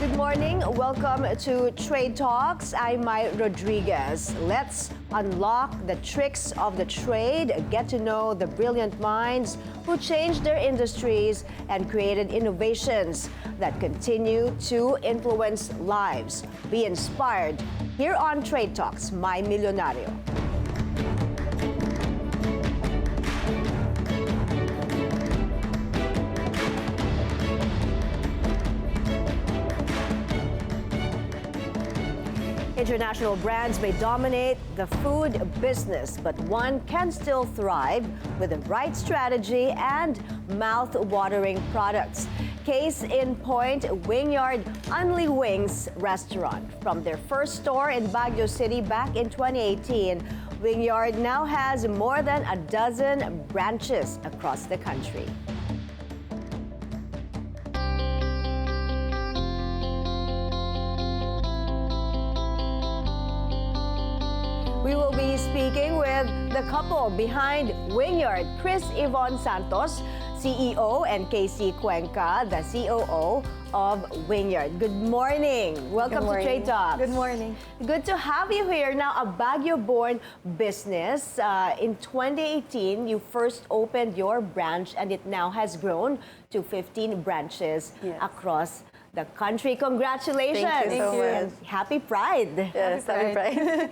Good morning. Welcome to Trade Talks. I'm Mai Rodriguez. Let's unlock the tricks of the trade, get to know the brilliant minds who changed their industries and created innovations that continue to influence lives. Be inspired here on Trade Talks, My Milyonaryo. International brands may dominate the food business, but one can still thrive with the right strategy and mouth-watering products. Case in point, Wingyard Unli-Wings Restaurant. From their first store in Baguio City back in 2018, Wingyard now has more than a dozen branches across the country. We will be speaking with the couple behind Wingyard, Kris Ivone Santos, CEO, and KC Cuenca, the COO of Wingyard. Good morning. Welcome to Trade Talks. Good morning. Good to have you here. Now, a Baguio-born business. In 2018, you first opened your branch and it now has grown to 15 branches across the country. Congratulations. Thank you so much. Happy Pride. Yes, happy Pride.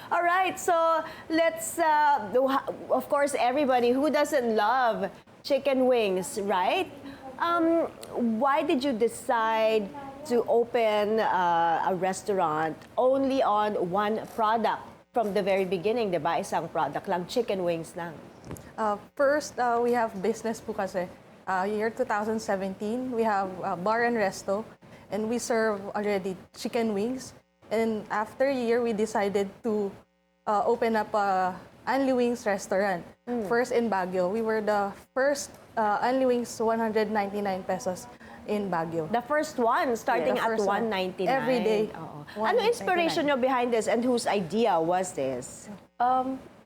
All right, so let's, of course, everybody who doesn't love chicken wings, right? Why did you decide to open a restaurant only on one product from the very beginning, diba? Isang product lang, chicken wings lang. First, we have business po kasi. Year 2017, we have bar and resto, and we serve already chicken wings. And after a year, we decided to open up a Unli-Wings Restaurant. First in Baguio. We were the first Unli-Wings, 199 pesos in Baguio. The first one, starting at 199. Every day. Ano inspiration nyo behind this and whose idea was this?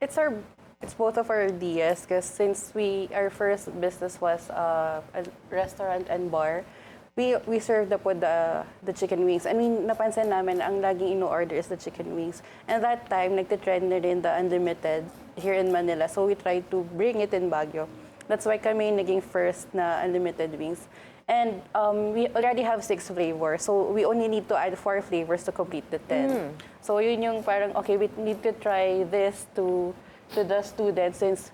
It's both of our ideas because since our first business was a restaurant and bar, we served up with the chicken wings. I mean, napansin namin ang laging ino-order is the chicken wings. And that time, nagtitrend na rin the unlimited here in Manila. So we tried to bring it in Baguio. That's why kami naging first na unlimited wings. And we already have 6 flavors. So we only need to add 4 flavors to complete the 10. So yun yung parang, okay, we need to try this to the students since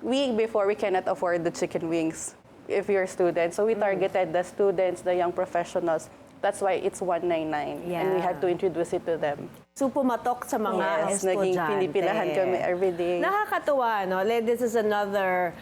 before we cannot afford the chicken wings if you're a student. So we targeted the students, the young professionals. That's why it's 199. And we had to introduce it to them. So pumatok sa mga estudyante. Naging pinipilahan kami every day. Nakakatuwa, no? This is another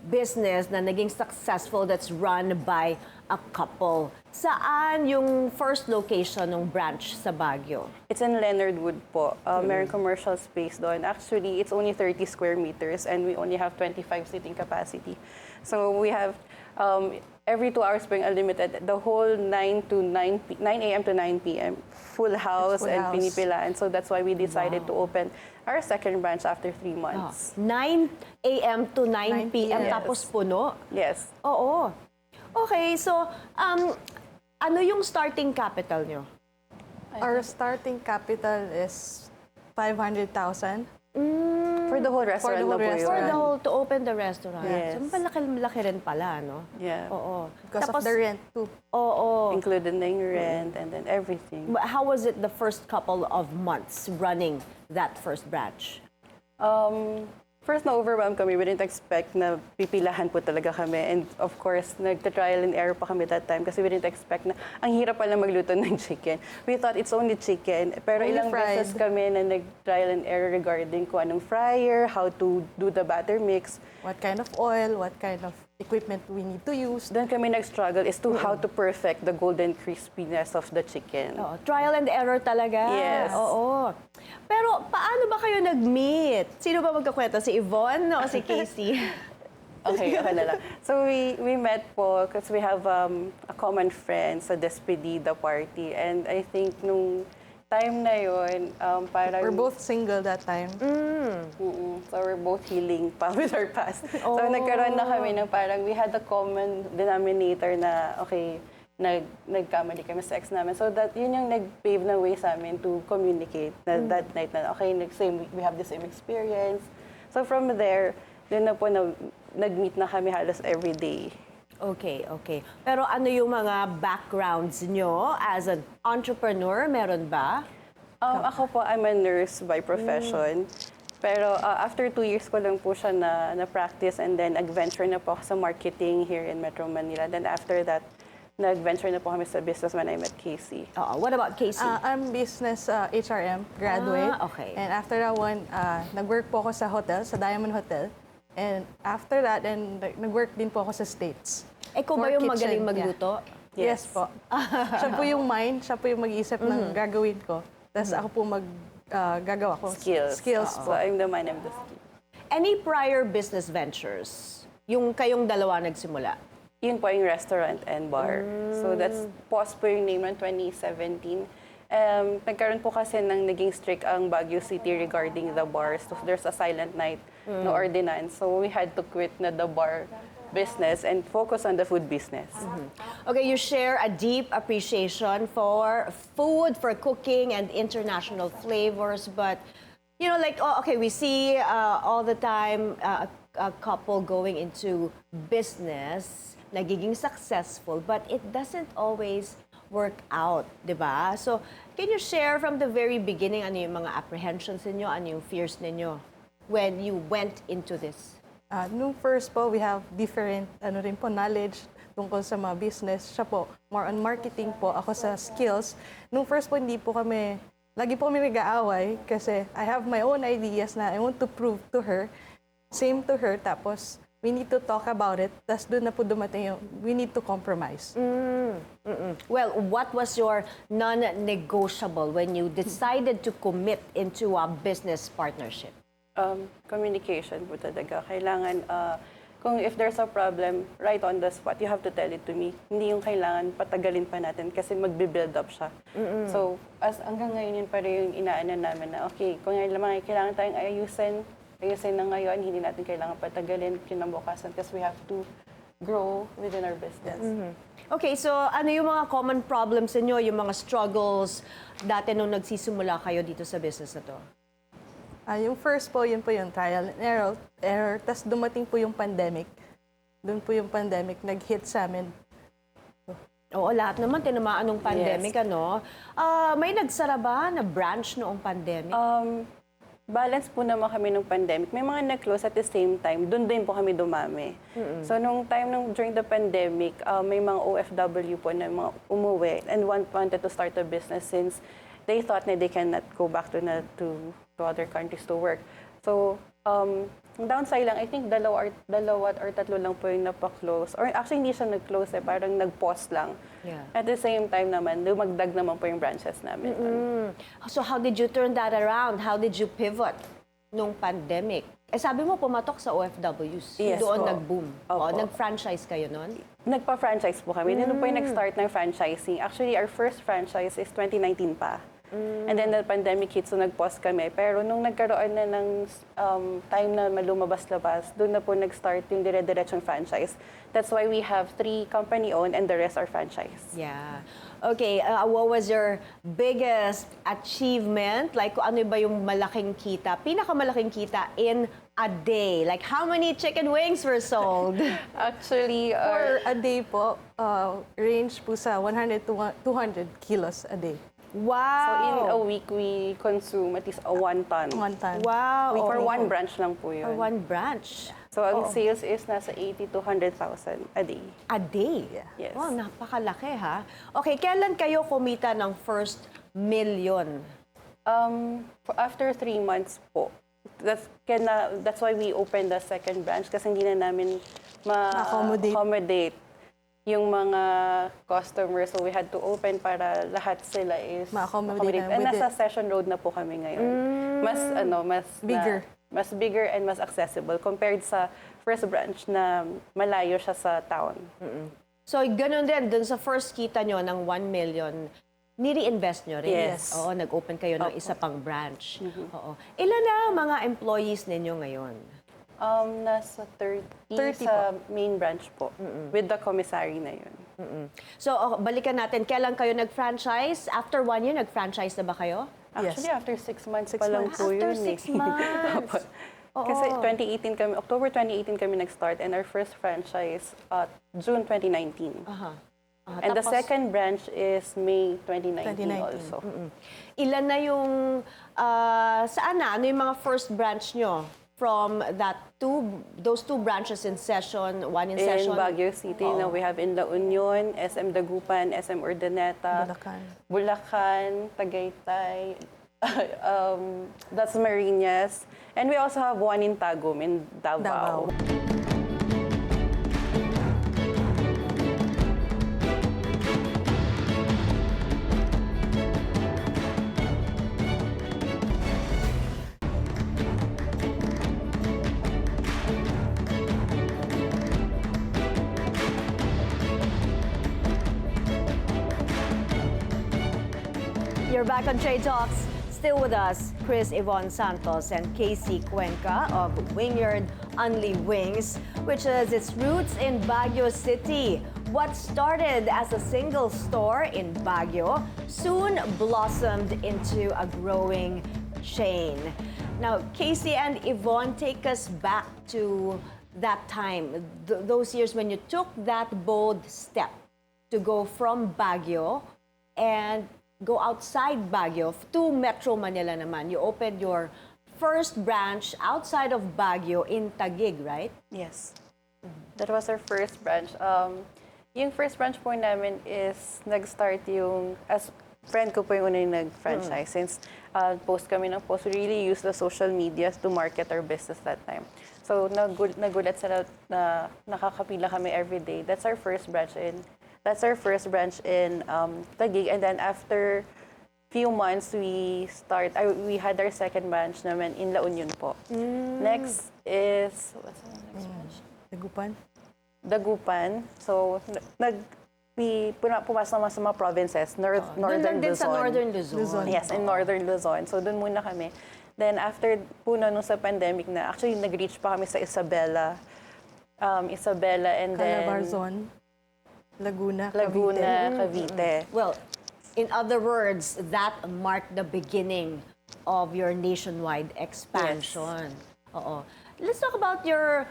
business na naging successful that's run by a couple. Saan yung first location ng branch sa Baguio? It's in Leonard Wood po. Meron commercial space doon. Actually, it's only 30 square meters and we only have 25 seating capacity. So we have every 2 hours being unlimited. The whole 9 a.m. to 9 p.m. Full house and pinipilaan. So that's why we decided to open our second branch after 3 months. 9 a.m. to 9 p.m. Yes. Tapos puno? Yes. Oo. Okay, so ano yung starting capital nyo? Our starting capital is 500,000. For the whole restaurant na po yun. For the whole, to open the restaurant. Yes. So, malaki rin pala, no? Yeah. Oo. Because of the rent too. Oo. Included na yung rent and then everything. How was it the first couple of months running that first branch? First, na-overwhelm kami. We didn't expect na pipilahan po talaga kami. And of course, nagta-trial and error pa kami that time kasi we didn't expect na ang hirap pala magluto ng chicken. We thought it's only chicken. Pero Only ilang fried. beses kami na nag-trial and error regarding kung anong fryer, how to do the batter mix. What kind of oil, what kind of equipment we need to use. Doon kami nag-struggle is to how to perfect the golden crispiness of the chicken. Trial and error talaga. Yes. Oo. Pero paano ba kayo nag-meet? Sino ba magkakwento? Si Ivone o si Casey? Okay na lang. So we met po because we have a common friend sa despedida party. And I think nung time na yun, parang... We're both single that time. So we're both healing pa with our past. So nagkaroon na kami ng parang we had a common denominator na, okay, nagkamali kami sa ex namin. So that yun yung nag-pave na way sa amin to communicate na that night na okay, we have the same experience. So from there, dun na po nag-meet na kami halos every day. Okay, okay. Pero ano yung mga backgrounds nyo as an entrepreneur? Meron ba? Ako po, I'm a nurse by profession. Pero after 2 years ko lang po siya na-practice and then nag-venture na po ako sa marketing here in Metro Manila. Then after that, nag-venture na po kami sa business when I met KC. What about KC? I'm business HRM graduate. Okay. And after that one, nag-work po ako sa hotel, sa Diamond Hotel. And after that, nag-work din po ako sa States. Ikaw ba For yung kitchen, magaling yeah. magluto? Yes po. Siya po yung mind, siya po yung mag-iisip ng gagawin ko. Tapos ako po gagawa ko. Skills So po. I'm the man of the skill. Any prior business ventures? Yung kayong dalawa nagsimula? Yun po yung restaurant and bar. So that's pause po yung name ng 2017. Nagkaroon po kasi ng naging strict ang Baguio City regarding the bars. So there's a silent night, no ordinance. So we had to quit na the bar business and focus on the food business. Okay, you share a deep appreciation for food, for cooking, and international flavors. But, you know, like, okay, we see all the time a couple going into business, nagiging successful, but it doesn't always work out, di ba? So, can you share from the very beginning ano yung mga apprehensions ninyo, ano yung fears ninyo when you went into this? Nung first po, we have different knowledge tungkol sa mga business. Siya po, more on marketing po. Ako sa skills. Nung first po, lagi po kami nag-aaway kasi I have my own ideas na I want to prove to her, same to her, tapos we need to talk about it. Tapos doon na po dumating yung, we need to compromise. Well, what was your non-negotiable when you decided to commit into a business partnership? Communication po talaga. Kailangan, kung if there's a problem, right on the spot, you have to tell it to me. Hindi yung kailangan patagalin pa natin kasi magbe-build up siya. So, hanggang ngayon yun pa rin yung inaanan namin na, okay, kung kailangan tayong ayusin na ngayon, hindi natin kailangan patagalin kinabukasan kasi we have to grow within our business. Okay, so ano yung mga common problems niyo, yung mga struggles dati nung nagsisimula kayo dito sa business na to? Yung first po, yun po yung trial and error. Tapos dumating po yung pandemic. Doon po yung pandemic, nag-hit sa amin. Oo, lahat naman tinamaan ng pandemic, Yes. ano? May nagsara ba na branch noong pandemic? Balance po naman kami nung pandemic. May mga na-close at the same time, doon din po kami dumami. So nung time during the pandemic, may mga OFW po na mga umuwi and wanted to start a business since they thought na they cannot go back to other countries to work. So, ang downside lang, I think dalawa or tatlo lang po yung napa-close. Or actually, hindi siya nag-close parang nag-pause lang. Yeah. At the same time naman, dumagdag naman po yung branches namin. So how did you turn that around? How did you pivot nung pandemic? Sabi mo, pumatok sa OFWs. Yes Doon po. nag-boom. Opo. Nag-franchise kayo nun? Nagpa-franchise po kami. Doon po yung nag-start ng franchising. Actually, our first franchise is 2019 pa. And then the pandemic hit, so nag-pause kami. Pero nung nagkaroon na ng time na lumabas-labas, doon na po nag-start yung dire-diretsong franchise. That's why we have 3 company-owned and the rest are franchise. Yeah. Okay, what was your biggest achievement? Like, ano ba yung malaking kita, pinakamalaking kita in a day? Like, how many chicken wings were sold? Actually, For a day po, range po sa 100 to 200 kilos a day. Wow! so in a week, we consume at least 1 ton. 1 ton. Wow! For okay. one branch lang po yun. For one branch. So ang sales is nasa 80 to 100,000 a day. A day? Yes. Wow, napakalaki ha. Okay, kailan kayo kumita ng first million? After 3 months po. That's why we opened the second branch kasi hindi na namin ma-accommodate yung mga customers. So we had to open para lahat sila is Ma-accommodate na And with nasa Session Road na po kami ngayon. Mas Bigger. Mas bigger and mas accessible compared sa first branch na malayo siya sa town. So, ganun din, dun sa first kita nyo ng 1 million, nire-invest nyo rin? Yes. Oo, nag-open kayo ng isa pang branch. Oo. Ilan na ang mga employees ninyo ngayon? Nasa 30, 30 sa main branch po. With the commissary na yun. So, balikan natin. Kailan kayo nag-franchise? After 1 year, nag-franchise na ba kayo? Actually, Yes. after 6 months 6 pa lang months. po After yun 6 months. Kasi 2018 kami, October 2018 kami nag-start and our first franchise June 2019. And the Tapos, second branch is May 2019 2019. also. ilan na yung, saan na? Ano yung mga first branch nyo? From those two branches in session, one in In session? Baguio City, now we have in La Union, SM Dagupan, SM Urdaneta, Bulacan. Bulacan, Tagaytay, that's Marinas. And we also have one in Tagum, in Davao. You're back on Trade Talks. Still with us, Kris Ivone Santos and KC Cuenca of Wingyard Unli-Wings, which has its roots in Baguio City. What started as a single store in Baguio soon blossomed into a growing chain. Now, KC and Ivone, take us back to that time, those years when you took that bold step to go from Baguio and go outside Baguio to Metro Manila naman. You opened your first branch outside of Baguio in Taguig, right? Yes. That was our first branch. Yung first branch po namin is nag-start yung, as friend ko po yung una yung nag-franchise. Since post kami ng post, we really use the social media to market our business that time. So nagulat sila na nakakapila kami every day. That's our first branch in Taguig. And then after few months, we had our second branch naman in La Union po. Next is, what's the next branch? Dagupan. Dagupan. So, pumasok naman sa mga provinces, Northern Doon din sa Luzon. Northern Luzon. Luzon. Yes, in Northern Luzon. So, doon muna kami. Then, after po nung sa pandemic na, actually, nag-reach pa kami sa Isabela. And then Calabarzon. Laguna. Cavite. Well, in other words, that marked the beginning of your nationwide expansion. Oo. Let's talk about your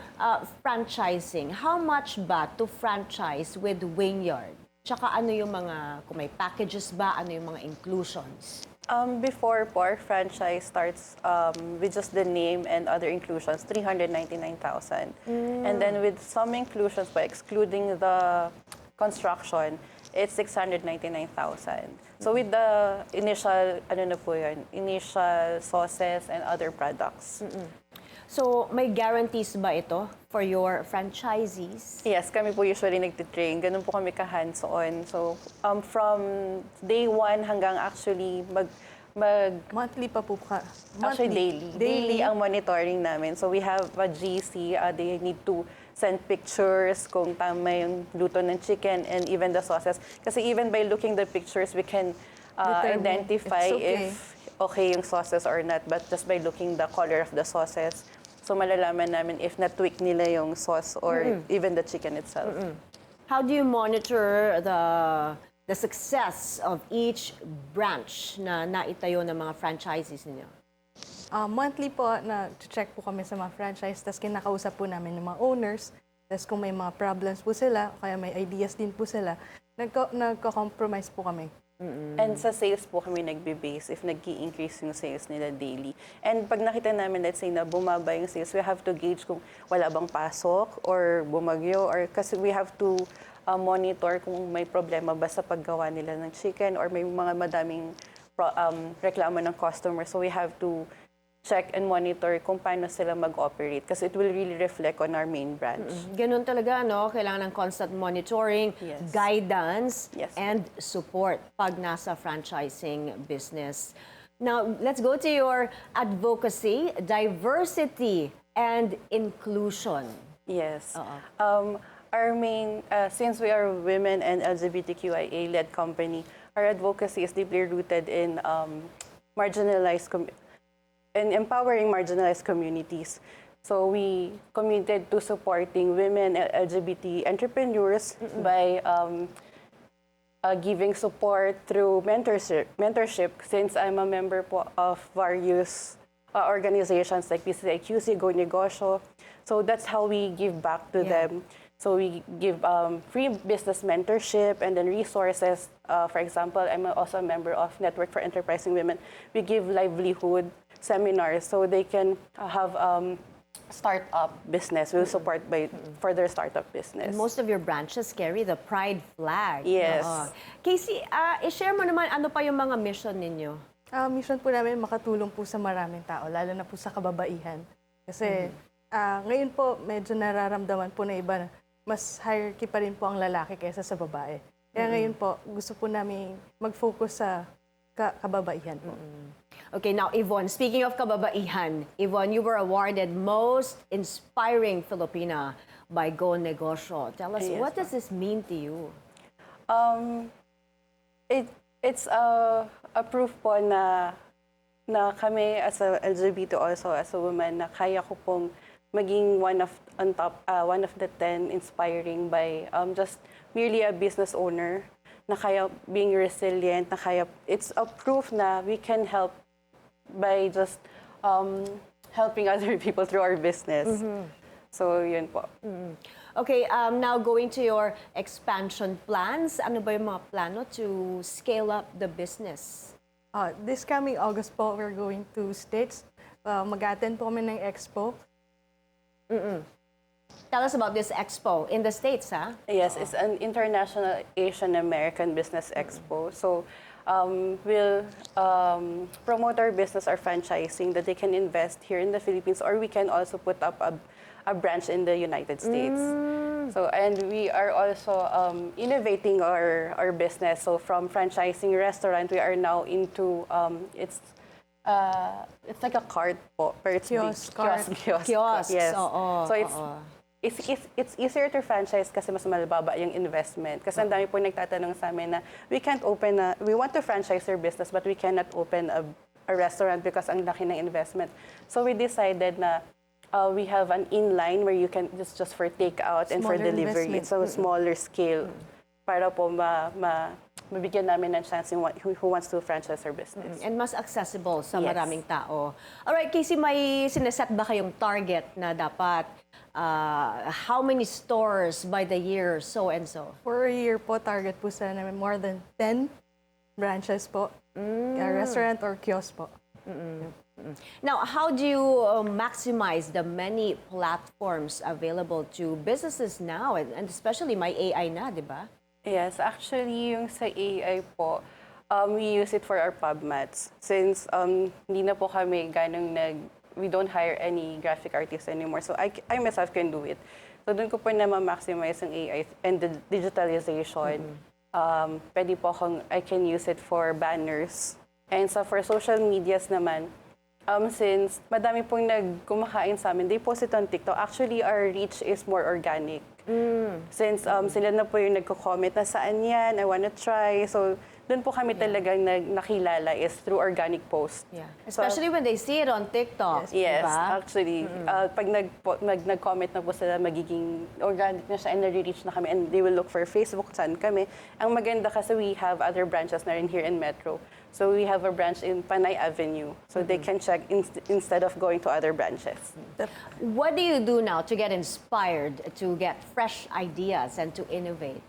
franchising. How much ba to franchise with Wingyard? Tsaka ano yung mga, kung may packages ba, ano yung mga inclusions? Before po, our franchise starts with just the name and other inclusions, 399,000. And then with some inclusions, by excluding the construction, it's 699,000. So with the initial, initial sauces and other products. So, may guarantees ba ito for your franchisees? Yes, kami po usually nagtitrain. Ganun po kami ka-hands-on. So, from day one hanggang actually Monthly pa po ka. actually Monthly. daily ang monitoring namin. So we have a GC, they need to send pictures kung tama yung luto ng chicken and even the sauces. Kasi even by looking the pictures, we can Determine identify if it's okay. if okay yung sauces or not. But just by looking the color of the sauces, so malalaman namin if na-tweak nila yung sauce or even the chicken itself. How do you monitor the success of each branch na naitayo ng mga franchisees ninyo? Monthly po, na-check po kami sa mga franchise, tapos kinakausap po namin yung mga owners, tapos kung may mga problems po sila, o kaya may ideas din po sila, nagko-compromise po kami. And sa sales po kami nagbe-base if nag-i-increase yung sales nila daily. And pag nakita namin, let's say na bumaba yung sales, we have to gauge kung wala bang pasok or bumagyo or kasi we have to monitor kung may problema ba sa paggawa nila ng chicken or may mga madaming reklamo ng customer. So we have to check and monitor kung paano sila mag-operate kasi it will really reflect on our main branch. Ganun talaga, no? Kailangan ng constant monitoring, Yes. guidance, Yes. and support pag nasa franchising business. Now, let's go to your advocacy, diversity, and inclusion. Yes. Our main, since we are women and LGBTQIA-led company, our advocacy is deeply rooted in in empowering marginalized communities. So we committed to supporting women and LGBT entrepreneurs by giving support through mentorship since I'm a member po of various organizations like PCIQC, Go Negosyo. So that's how we give back to them. So we give free business mentorship and then resources. For example, I'm also a member of Network for Enterprising Women. We give livelihood seminars so they can have startup business. We'll support for their startup business. And most of your branches carry the pride flag. Yes. Casey, i-share mo naman ano pa yung mga mission ninyo? Mission po namin makatulong po sa maraming tao, lalo na po sa kababaihan. Kasi ngayon po, medyo nararamdaman po na iba, mas hierarchy pa rin po ang lalaki kaysa sa babae. Kaya ngayon po, gusto po namin mag-focus sa kababaihan po. Okay, now Ivone, speaking of kababaihan, Ivone, you were awarded Most Inspiring Filipina by Go Negosyo. Tell us, Yes, what does this mean to you? It's a proof po na kami as a LGBT also as a woman na kaya ko pong maging one of the 10 inspiring by just merely a business owner na kaya being resilient, na kaya it's a proof na we can help by just helping other people through our business. So yun po. Okay, now going to your expansion plans. Ano ba yung mga plano to scale up the business? This coming August po, we're going to States. Mag-attend po kami ng expo. Tell us about this expo in the States, ha? Yes, it's an international Asian American business expo. So we'll promote our business, our franchising, that they can invest here in the Philippines, or we can also put up a branch in the United States. So, and we are also innovating our business. So from franchising restaurant, we are now into it's like a cart po, but it's Kiosk, kiosk. Kiosks, Yes. oo, So oo. it's easier to franchise kasi mas malababa yung investment. Kasi ang dami po nagtatanong sa amin na we want to franchise your business but we cannot open a restaurant because ang laki ng investment. So we decided na we have an inline where you can just for takeout and for Smaller delivery. investment. It's a smaller scale para po mabigyan namin ng chance yung who wants to franchise their business. And mas accessible sa Yes. maraming tao. Alright, Casey, may sineset ba kayong target na dapat how many stores by the year, so and so? For a year po, target po sa namin more than 10 branches po. Restaurant or kiosk po. Now, how do you maximize the many platforms available to businesses now, and especially may AI na, di ba? Yes, actually, yung sa AI po, we use it for our pub mats. Since hindi na po kami we don't hire any graphic artists anymore. So I myself can do it. So doon ko po na ma-maximize yung AI and the digitalization. Pwede po I can use it for banners. And so for social medias naman, since madami pong nagkumakain sa amin, they post it on TikTok. Actually, our reach is more organic. Since sila na po yung nagko-comment na saan yan, I wanna try. So, doon po kami talagang nakilala is through organic post. Yeah. Especially when they see it on TikTok. Yes, diba? actually. Pag nag-comment na po sila, magiging organic na siya and nare-reach na kami and they will look for Facebook saan kami. Ang maganda kasi we have other branches na rin here in Metro. So we have a branch in Panay Avenue. So they can check instead of going to other branches. What do you do now to get inspired, to get fresh ideas, and to innovate?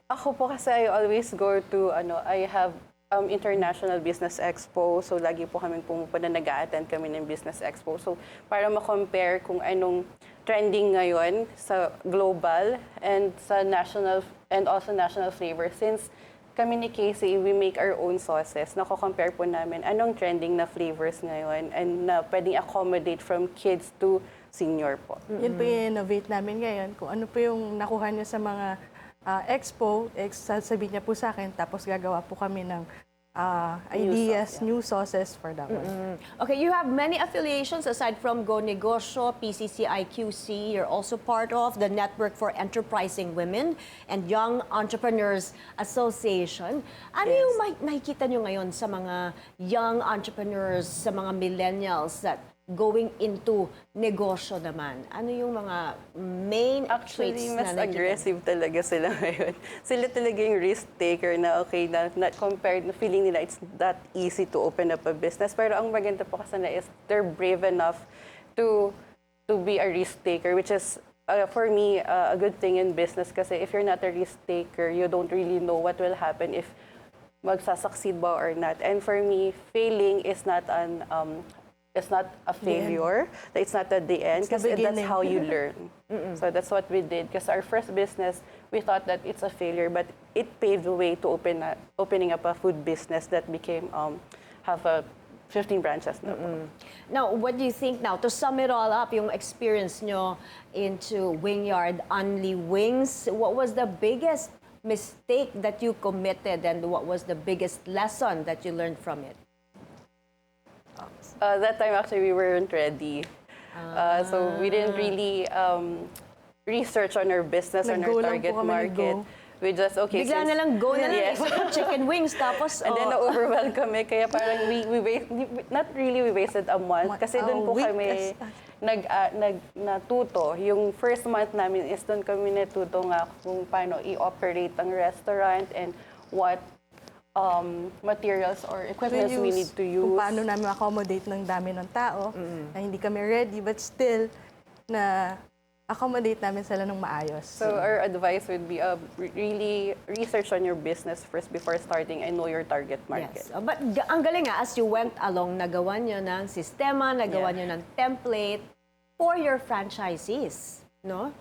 Ako po kasi I always go to, I have International Business Expo. So lagi po kaming pumupunta, nag-a-attend kami ng Business Expo. So para ma-compare kung anong trending ngayon sa global and sa national and also national flavor. Since kami ni KC, we make our own sauces. Nako-compare po namin anong trending na flavors ngayon and na pwedeng accommodate from kids to senior po. Yun po yung innovate namin ngayon. Kung ano po yung nakuha niya sa mga expo, sasabihin niya po sa akin, tapos gagawa po kami ng ideas, new sauces for that one. Okay, you have many affiliations aside from Go Negosyo, PCCIQC. You're also part of the Network for Enterprising Women and Young Entrepreneurs Association. Ano yung nakikita nyo ngayon sa mga young entrepreneurs, sa mga millennials that going into negosyo naman? Ano yung mga main Actually, traits mas na nakikita? aggressive talaga sila ngayon. Sila talaga yung risk taker na okay, not compared, na feeling nila it's that easy to open up a business. Pero ang maganda po kasi na is they're brave enough to be a risk taker, which is for me a good thing in business kasi if you're not a risk taker, you don't really know what will happen if magsasucceed ba or not. And for me, failing is not it's not a failure. It's not at the end because that's how you learn. So that's what we did. Because our first business, we thought that it's a failure, but it paved the way to opening up a food business that became have 15 branches now. Now, what do you think now? To sum it all up, yung experience nyo into Wingyard Unli-Wings, what was the biggest mistake that you committed and what was the biggest lesson that you learned from it? That time, actually, we weren't ready. So we didn't really research on our business, on our Nag-go lang target po kami, market. nag-go. We just, okay, Bigla na lang go na lang, Yes. isip ko chicken wings, tapos, And then na-overwhelm kami, kaya parang not really we wasted a month. Kasi doon po week. kami natuto. Yung first month namin is doon kami natuto nga kung paano i-operate ang restaurant and what materials or equipment we need to use. Kung paano namin accommodate ng dami ng tao, na hindi kami ready, but still, na accommodate namin sila ng maayos. So our advice would be really research on your business first before starting and know your target market. yes. But ang galing nga, as you went along, nagawa nyo ng sistema, nagawa nyo ng template for your franchisees, no?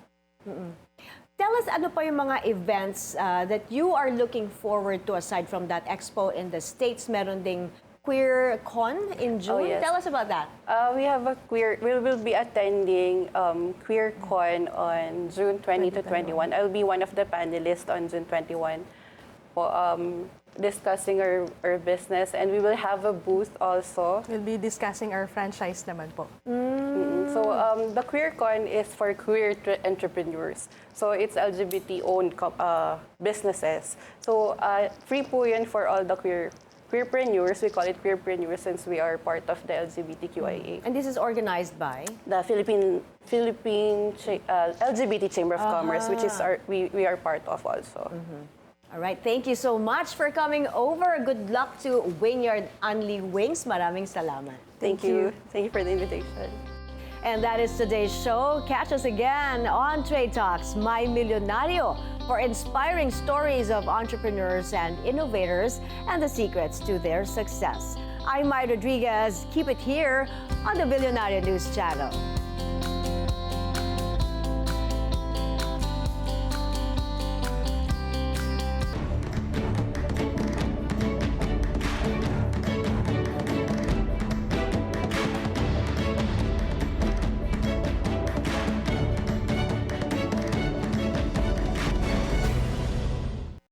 Tell us, ano pa yung mga events that you are looking forward to aside from that expo in the States? Meron ding Queer Con in June. Oh, yes. Tell us about that. We will be attending Queer Con on June 20 to 21. I'll be one of the panelists on June 21 for, discussing our business, and we will have a booth also. We'll be discussing our franchise naman po. So the Queer Con is for queer entrepreneurs. So it's LGBT-owned businesses. So free po yun for all the queerpreneurs. We call it queerpreneurs since we are part of the LGBTQIA. And this is organized by? The Philippine LGBT Chamber of Commerce, which is we are part of also. All right, thank you so much for coming over. Good luck to Wingyard Unli-Wings. Maraming salamat. Thank you. Thank you for the invitation. And that is today's show. Catch us again on Trade Talks, My Milyonaryo, for inspiring stories of entrepreneurs and innovators and the secrets to their success. I'm Mai Rodriguez. Keep it here on the Bilyonaryo News Channel.